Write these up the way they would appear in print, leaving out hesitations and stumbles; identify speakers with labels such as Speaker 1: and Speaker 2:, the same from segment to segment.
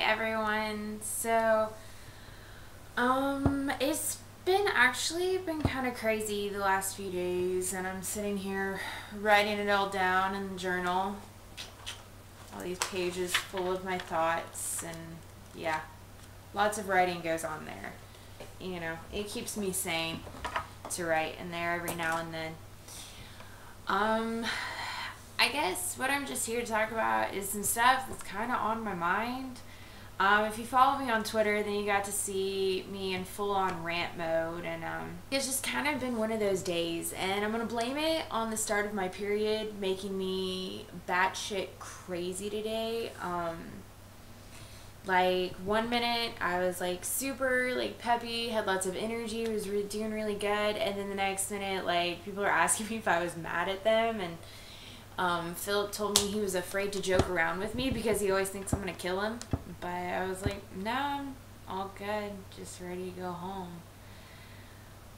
Speaker 1: everyone. It's been kind of crazy the last few days, and I'm sitting here writing it all down in the journal. All these pages full of my thoughts, and yeah, lots of writing goes on there. You know, it keeps me sane to write in there every now and then. I guess what I'm just here to talk about is some stuff that's kind of on my mind. If you follow me on Twitter, then you got to see me in full-on rant mode, and it's just kind of been one of those days, and I'm going to blame it on the start of my period making me batshit crazy today. Like, 1 minute I was like super like peppy, had lots of energy, was doing really good, and then the next minute like people are asking me if I was mad at them, and Philip told me he was afraid to joke around with me because he always thinks I'm gonna kill him, but I was like, no, I'm all good, just ready to go home.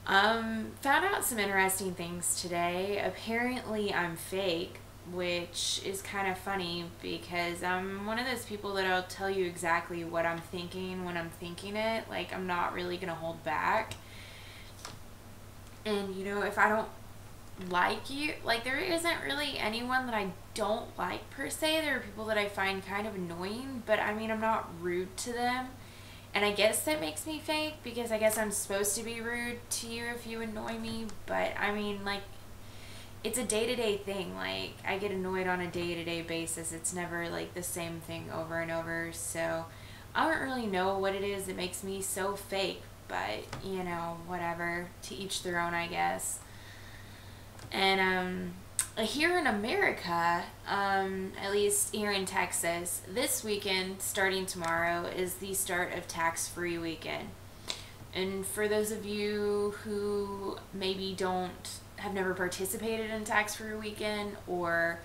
Speaker 1: Found out some interesting things today. Apparently I'm fake, which is kind of funny because I'm one of those people that I'll tell you exactly what I'm thinking when I'm thinking it. Like, I'm not really gonna hold back. And you know, if I don't like you, like, there isn't really anyone that I don't like per se. There are people that I find kind of annoying, but I mean, I'm not rude to them, and I guess that makes me fake because I guess I'm supposed to be rude to you if you annoy me. But I mean, like, it's a day-to-day thing. Like, I get annoyed on a day-to-day basis. It's never like the same thing over and over, so I don't really know what it is that makes me so fake, but you know, whatever, to each their own, I guess. And here in America, at least here in Texas, this weekend, starting tomorrow, is the start of tax-free weekend. And for those of you who maybe have never participated in tax-free weekend, or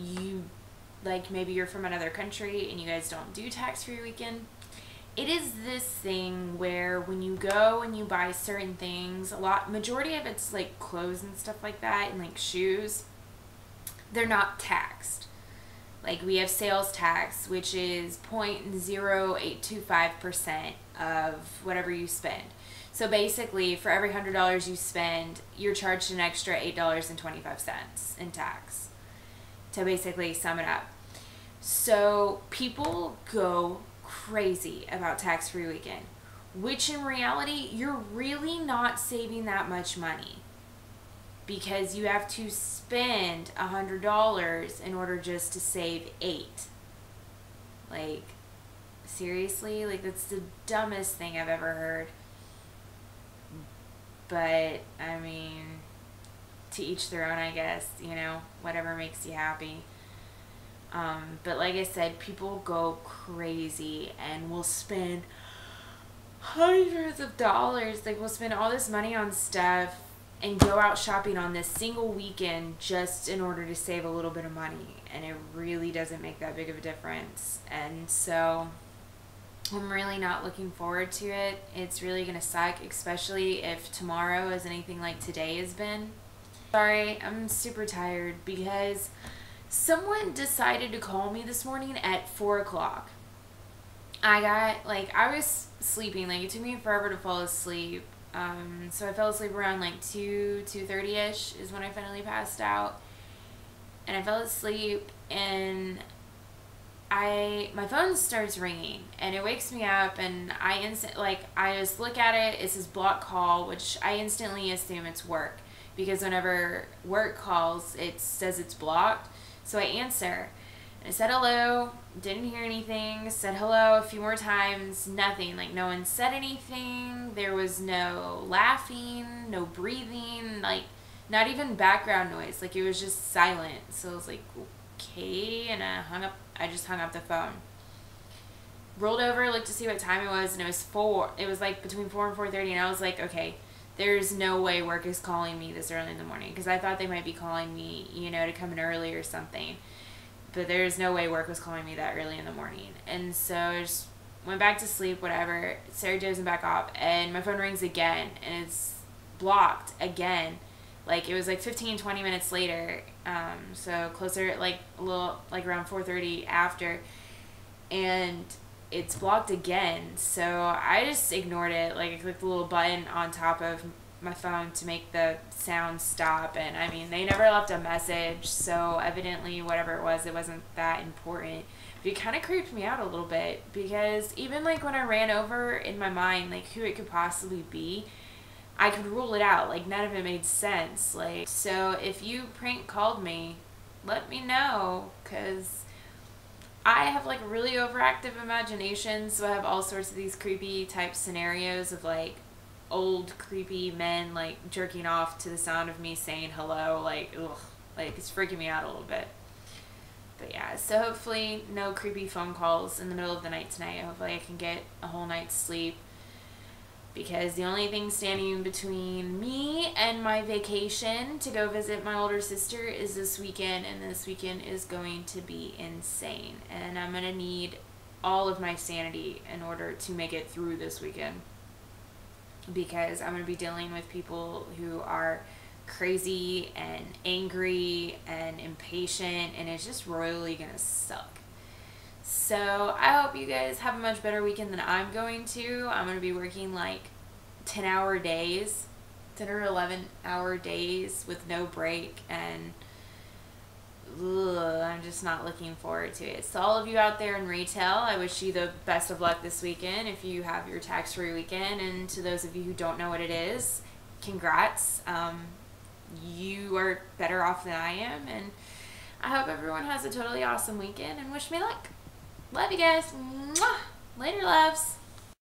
Speaker 1: you, like, maybe you're from another country and you guys don't do tax-free weekend, it is this thing where when you go and you buy certain things, majority of it's like clothes and stuff like that, and like shoes, they're not taxed. Like, we have sales tax, which is 0.0825% of whatever you spend. So basically, for every $100 you spend, you're charged an extra $8.25 in tax, to basically sum it up. So people go crazy about tax-free weekend, which in reality, you're really not saving that much money, because you have to spend $100 in order just to save $8. Like, seriously? Like, that's the dumbest thing I've ever heard. But I mean, to each their own, I guess. You know, whatever makes you happy. But like I said, people go crazy and will spend hundreds of dollars. Like, we'll spend all this money on stuff and go out shopping on this single weekend just in order to save a little bit of money. And it really doesn't make that big of a difference. And so I'm really not looking forward to it. It's really going to suck, especially if tomorrow is anything like today has been. Sorry, I'm super tired because someone decided to call me this morning at 4 o'clock. I was sleeping. Like, it took me forever to fall asleep. So I fell asleep around like 2:30ish is when I finally passed out. And I fell asleep, and my phone starts ringing, and it wakes me up, and I just look at it. It says block call, which I instantly assume it's work, because whenever work calls, it says it's blocked. So I answer, and I said hello, didn't hear anything, said hello a few more times, nothing. Like, no one said anything, there was no laughing, no breathing, like, not even background noise. Like, it was just silent. So I was like, okay, and I just hung up the phone. Rolled over, looked to see what time it was, and it was like between 4 and 4:30, and I was like, okay, there's no way work is calling me this early in the morning, because I thought they might be calling me, you know, to come in early or something. But there's no way work was calling me that early in the morning. And so I just went back to sleep, whatever. Sarah dozing back off, and my phone rings again, and it's blocked again. Like, it was like 15-20 minutes later, so closer, like a little, like around 4:30 after. And it's blocked again. So I just ignored it. Like, I clicked the little button on top of my phone to make the sound stop, and I mean, they never left a message, so evidently whatever it wasn't that important. But it kind of creeped me out a little bit, because even like when I ran over in my mind like who it could possibly be, I could rule it out. Like, none of it made sense. Like, so if you prank called me, let me know, because I have like really overactive imagination, so I have all sorts of these creepy type scenarios of like old creepy men like jerking off to the sound of me saying hello. Like, ugh, like it's freaking me out a little bit. But yeah, so hopefully no creepy phone calls in the middle of the night tonight. Hopefully I can get a whole night's sleep, because the only thing standing between me and my vacation to go visit my older sister is this weekend, and this weekend is going to be insane, and I'm going to need all of my sanity in order to make it through this weekend, because I'm going to be dealing with people who are crazy and angry and impatient, and it's just royally going to suck. So I hope you guys have a much better weekend than I'm going to. I'm going to be working like 10-hour days, 10 or 11-hour days with no break, and I'm just not looking forward to it. So all of you out there in retail, I wish you the best of luck this weekend if you have your tax-free weekend. And to those of you who don't know what it is, congrats. You are better off than I am, and I hope everyone has a totally awesome weekend, and wish me luck. Love you guys. Mwah! Later, loves.